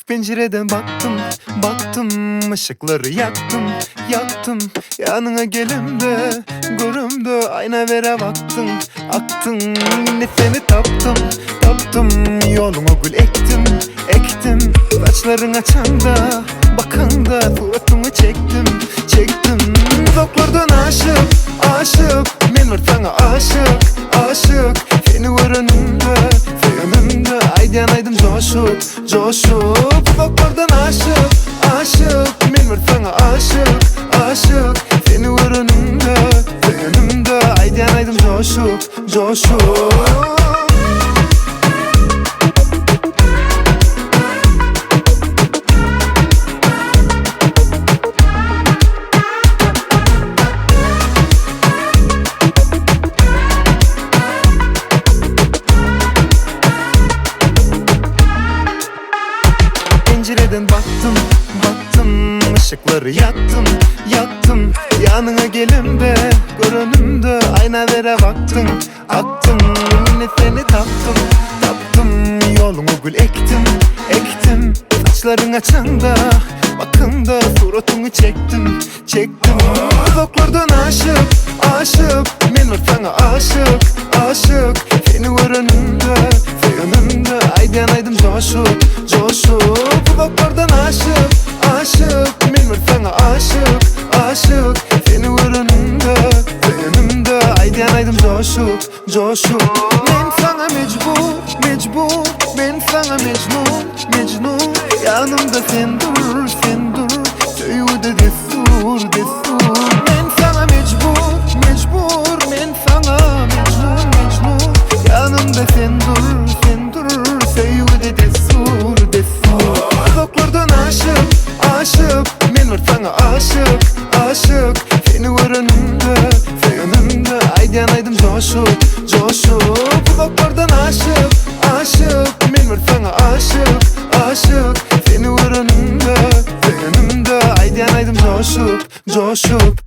Pencereden baktım, ışıkları yaktım. Yanına gelimde, görümde ayna vere baktın, aktın. Yine seni taptım, yoluma gül ektim. Saçların açanda, bakanda suratını çektim. Uzaklardan aşık, men var sana aşık. Seni var önümde, aydanaydım coşup. Uzaklardan aşık, men var sana aşık. Seni var önümde, aydanaydım coşup. Pencereden baktım, ışıkları yaktım. Yanına gelimde, görünümde ayna vere baktın, aktın. Yine seni taptım, yolunu gül ektim. Saçların açanda, bakında suratını çektim. Uzaklardan aşık, men var sana aşık. Seni var önümde, aydanaydım coşup. Uzaklardan aşık, men var sana aşık. Seni var önümde, aydanaydım coşup. Men sana mecbur, men sana mecnun. Yanımda sen dur, söyle destur. Men sana mecbur, men sana mecnun. Yanımda sen dur, söyle destur. Uzaklardan aşık, men var sana aşık. Seni var önümde, aydanaydım coşup. Uzaklardan aşık, men var sana aşık. Seni var önümde, aydanaydım coşup.